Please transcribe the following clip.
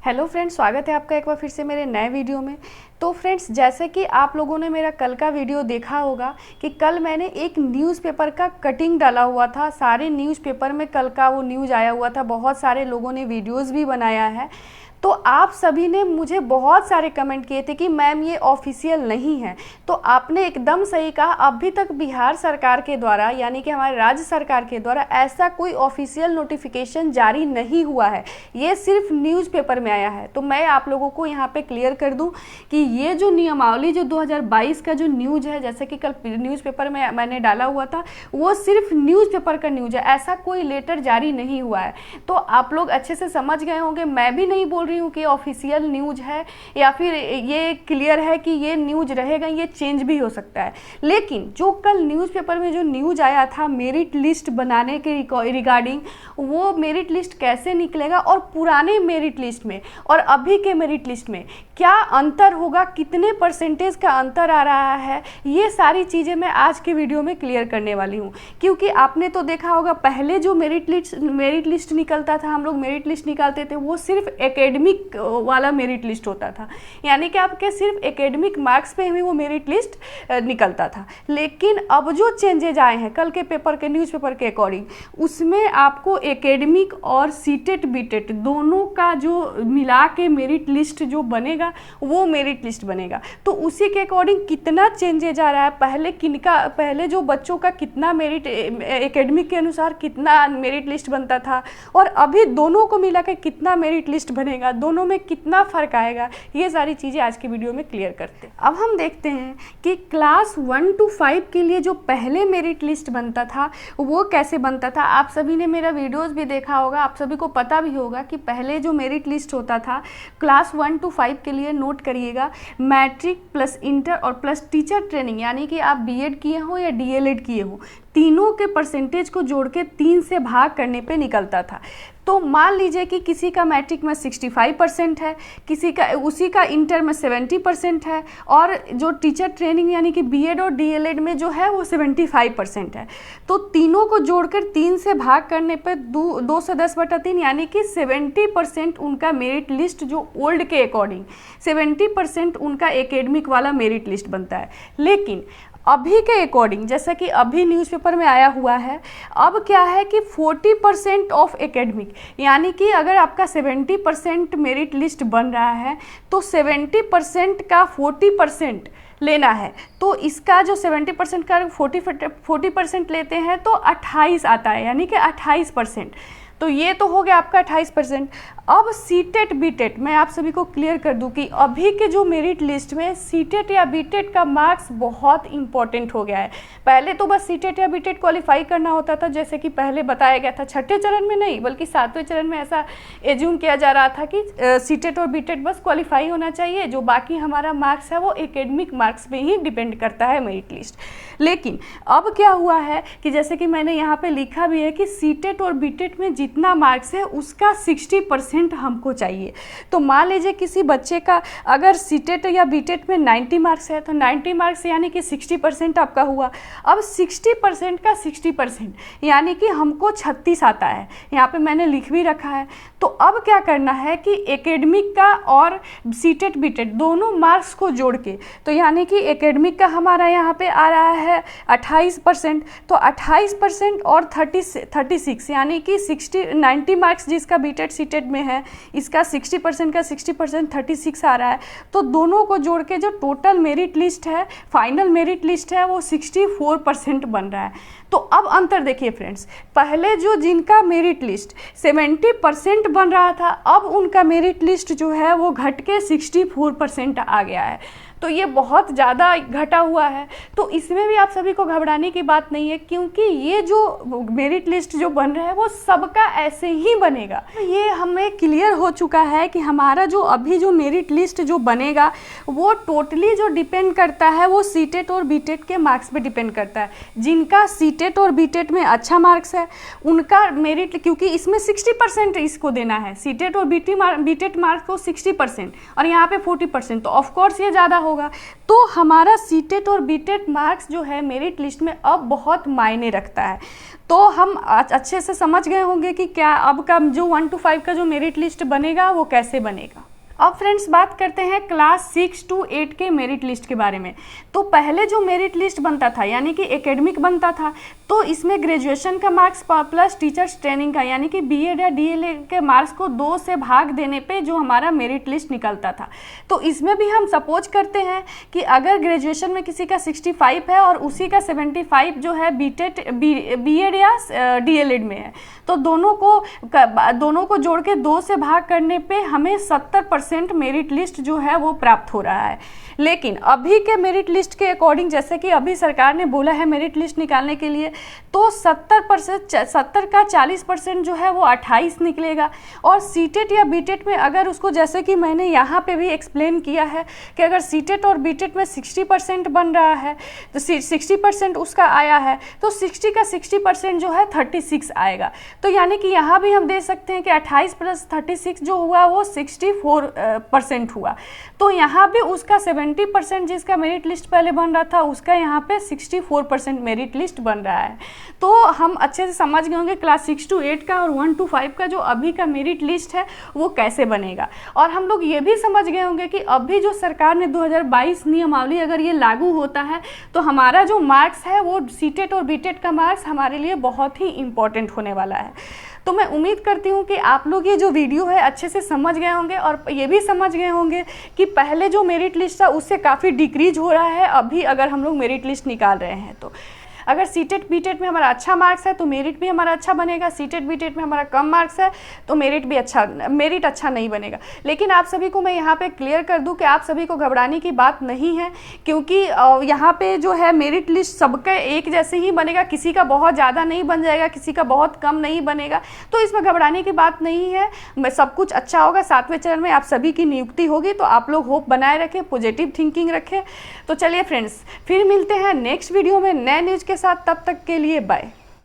Hello friends, स्वागत है आपका एक बार फिर से मेरे नए वीडियो में। तो फ्रेंड्स, जैसे कि आप लोगों ने मेरा कल का वीडियो देखा होगा कि कल मैंने एक न्यूज़पेपर का कटिंग डाला हुआ था। सारे न्यूज़पेपर में कल का वो न्यूज़ आया हुआ था, बहुत सारे लोगों ने वीडियोस भी बनाया है। तो आप सभी ने मुझे बहुत सारे कमेंट किए थे कि मैम ये ऑफिशियल नहीं है। तो आपने एकदम सही कहा, अभी तक बिहार सरकार के द्वारा यानी कि हमारे राज्य सरकार के द्वारा ऐसा कोई ऑफिशियल नोटिफिकेशन जारी नहीं हुआ है। ये सिर्फ न्यूज़पेपर में आया है। तो मैं आप लोगों को यहाँ पे क्लियर कर दूं कि ये जो नियमावली जो 2022 का जो न्यूज़ है, जैसे कि कल न्यूज़पेपर में मैंने डाला हुआ था, वो सिर्फ न्यूज़पेपर का न्यूज़ है, ऐसा कोई लेटर जारी नहीं हुआ है। तो आप लोग अच्छे से समझ गए होंगे। मैं भी नहीं बोल रही हूँ कि ऑफिशियल न्यूज़ है या फिर ये क्लियर है कि ये न्यूज़ रहेगा, ये चेंज भी हो सकता है। लेकिन जो कल न्यूज़पेपर में जो न्यूज़ आया था मेरिट लिस्ट बनाने के रिगार्डिंग, वो मेरिट लिस्ट कैसे निकलेगा और पुराने मेरिट लिस्ट में और अभी के मेरिट लिस्ट में क्या अंतर होगा, कितने परसेंटेज का अंतर आ रहा है, ये सारी चीज़ें मैं आज के वीडियो में क्लियर करने वाली हूँ। क्योंकि आपने तो देखा होगा पहले जो मेरिट लिस्ट निकलता था, हम लोग मेरिट लिस्ट निकालते थे, वो सिर्फ एकेडमिक वाला मेरिट लिस्ट होता था, यानी कि आपके सिर्फ एकेडमिक मार्क्स पे ही वो मेरिट लिस्ट निकलता था। लेकिन अब जो चेंजेज आए हैं कल के पेपर के न्यूज़पेपर के अकॉर्डिंग, उसमें आपको एकेडमिक और सीटेट बीटेट दोनों का जो मिला के मेरिट लिस्ट जो बनेगा वो मेरिट लिस्ट बनेगा। तो उसी के अकॉर्डिंग कितना चेंजेज आ रहा है, पहले जो बच्चों का कितना मेरिट एकेडमिक के अनुसार कितना मेरिट लिस्ट बनता था और अभी दोनों को मिला के कितना मेरिट लिस्ट बनेगा, दोनों में कितना फ़र्क आएगा, ये सारी चीज़ें आज की वीडियो में क्लियर करते हैं। अब हम देखते हैं कि क्लास 1 to 5 के लिए जो पहले मेरिट लिस्ट बनता था वो कैसे बनता था। आप सभी ने मेरा वीडियोस भी देखा होगा, आप सभी को पता भी होगा कि पहले जो मेरिट लिस्ट होता था क्लास 1 to 5 के लिए, नोट करिएगा, मैट्रिक प्लस इंटर और प्लस टीचर ट्रेनिंग, यानी कि आप बीएड किए हो या डीएलएड किए हो, तीनों के परसेंटेज को जोड़ के 3 से भाग करने पे निकलता था। तो मान लीजिए कि किसी का मैट्रिक में 65% है, उसी का इंटर में 70% है और जो टीचर ट्रेनिंग यानी कि बीएड और डीएलएड में जो है वो 75% है। तो तीनों को जोड़कर 3 से भाग करने पे 2 से 10/3 यानी कि 70% उनका मेरिट लिस्ट जो ओल्ड के अकॉर्डिंग 70% उनका एकेडमिक वाला मेरिट लिस्ट बनता है। लेकिन अभी के अकॉर्डिंग, जैसा कि अभी न्यूज़पेपर में आया हुआ है, अब क्या है कि 40% ऑफ एकेडमिक, यानी कि अगर आपका 70% मेरिट लिस्ट बन रहा है तो 70% का 40% लेना है। तो इसका जो 70% का 40% लेते हैं तो 28 आता है, यानी कि 28%। तो ये तो हो गया आपका 28%। अब सीटेट बीटेट मैं आप सभी को क्लियर कर दूं कि अभी के जो मेरिट लिस्ट में सीटेट या बीटेट का मार्क्स बहुत इंपॉर्टेंट हो गया है। पहले तो बस सीटेट या बीटेट क्वालिफाई करना होता था, जैसे कि पहले बताया गया था, छठे चरण में नहीं बल्कि 7वें चरण में ऐसा एज्यूम किया जा रहा था कि सीटेट और बीटेट बस क्वालिफाई होना चाहिए, जो बाकी हमारा मार्क्स है वो एकेडमिक मार्क्स पे ही डिपेंड करता है मेरिट लिस्ट। लेकिन अब क्या हुआ है कि जैसे कि मैंने यहाँ पे लिखा भी है कि सीटेट और बीटेट में जितना मार्क्स है उसका 60% हमको चाहिए। तो मान लीजिए किसी बच्चे का अगर सीटेट या बीटेट में 90 मार्क्स है तो 90 मार्क्स यानी कि 60% आपका हुआ। अब 60% का 60% यानी कि हमको 36 आता है, यहाँ पे मैंने लिख भी रखा है। तो अब क्या करना है कि एकेडमिक का और सीटेट बीटेट दोनों मार्क्स को जोड़ के, तो यानी कि एकेडमिक का हमारा यहाँ पे आ रहा है 28%, तो 28% और 36 यानी कि 90 मार्क्स जिसका बीटेट सीटेट में है, इसका 60% का 60% 36 आ रहा है। तो दोनों को जोड़ के जो टोटल मेरिट लिस्ट है, फाइनल मेरिट लिस्ट है, वो 64% बन रहा है। तो अब अंतर देखिए फ्रेंड्स, पहले जो जिनका मेरिट लिस्ट 70% बन रहा था, अब उनका मेरिट लिस्ट जो है वो घट के 64% आ गया है। तो ये बहुत ज़्यादा घटा हुआ है। तो इसमें भी आप सभी को घबराने की बात नहीं है, क्योंकि ये जो मेरिट लिस्ट जो बन रहा है वो सबका ऐसे ही बनेगा। ये हमें क्लियर हो चुका है कि हमारा जो अभी जो मेरिट लिस्ट जो बनेगा वो टोटली जो डिपेंड करता है वो सीटेट और बीटेट के मार्क्स पे डिपेंड करता है। जिनका सीटेट और बीटेट में अच्छा मार्क्स है उनका मेरिट, क्योंकि इसमें 60% इसको देना है, सीटेट और बीटेट मार्क्स को 60% और यहाँ पे 40%, तो ऑफकोर्स ये ज़्यादा होगा, तो हमारा सीटेट और बीटेट मार्क्स जो है मेरिट लिस्ट में अब बहुत मायने रखता है। तो हम अच्छे से समझ गए होंगे कि क्या अब का जो 1 to 5 का जो मेरिट लिस्ट बनेगा वो कैसे बनेगा। अब फ्रेंड्स बात करते हैं क्लास 6 to 8 के मेरिट लिस्ट के बारे में। तो पहले जो मेरिट लिस्ट बनता था यानी कि एकेडमिक बनता था, तो इसमें ग्रेजुएशन का मार्क्स प्लस टीचर्स ट्रेनिंग का यानी कि बीएड या डीएलएड के मार्क्स को 2 से भाग देने पे जो हमारा मेरिट लिस्ट निकलता था। तो इसमें भी हम सपोज करते हैं कि अगर ग्रेजुएशन में किसी का 65 है और उसी का 75 जो है बीएड या डीएलएड में है, तो दोनों को जोड़ के 2 से भाग करने पे हमें 70% मेरिट लिस्ट जो है वो प्राप्त हो रहा है। लेकिन अभी के मेरिट लिस्ट के अकॉर्डिंग, जैसे कि अभी सरकार ने बोला है मेरिट लिस्ट निकालने के लिए, तो 70 का 40% जो है वो 28 निकलेगा। और सीटेट या बीटेट में अगर उसको, जैसे कि मैंने यहाँ पे भी एक्सप्लेन किया है कि अगर सीटेट और बीटेट में 60% बन रहा है तो 60% उसका आया है, तो 60 का 60% जो है 36 आएगा। तो यानी कि यहाँ भी हम दे सकते हैं कि 28 + 36 जो हुआ वो 64% हुआ। तो यहाँ भी उसका 70% जिसका मेरिट लिस्ट पहले बन रहा था उसका यहाँ पे 64% मेरिट लिस्ट बन रहा है। तो हम अच्छे से समझ गए होंगे क्लास 6 to 8 का और 1 to 5 का जो अभी का मेरिट लिस्ट है वो कैसे बनेगा। और हम लोग ये भी समझ गए होंगे कि अभी जो सरकार ने 2022 नियमावली अगर ये लागू होता है तो हमारा जो मार्क्स है वो सीटेट और बीटेट का मार्क्स हमारे लिए बहुत ही इम्पोर्टेंट होने वाला है। तो मैं उम्मीद करती हूँ कि आप लोग ये जो वीडियो है अच्छे से समझ गए होंगे और ये भी समझ गए होंगे कि पहले जो मेरिट लिस्ट था उससे काफ़ी डिक्रीज हो रहा है अभी अगर हम लोग मेरिट लिस्ट निकाल रहे हैं। तो अगर सीटेट बीटेट में हमारा अच्छा मार्क्स है तो मेरिट भी हमारा अच्छा बनेगा, सीटेट बीटेट में हमारा कम मार्क्स है तो मेरिट अच्छा नहीं बनेगा। लेकिन आप सभी को मैं यहाँ पे क्लियर कर दूँ कि आप सभी को घबराने की बात नहीं है, क्योंकि यहाँ पे जो है मेरिट लिस्ट सबका एक जैसे ही बनेगा, किसी का बहुत ज़्यादा नहीं बन जाएगा, किसी का बहुत कम नहीं बनेगा। तो इसमें घबराने की बात नहीं है, सब कुछ अच्छा होगा। 7वें चरण में आप सभी की नियुक्ति होगी, तो आप लोग होप बनाए रखें, पॉजिटिव थिंकिंग रखें। तो चलिए फ्रेंड्स, फिर मिलते हैं नेक्स्ट वीडियो में नए न्यूज़ के साथ। तब तक के लिए बाय।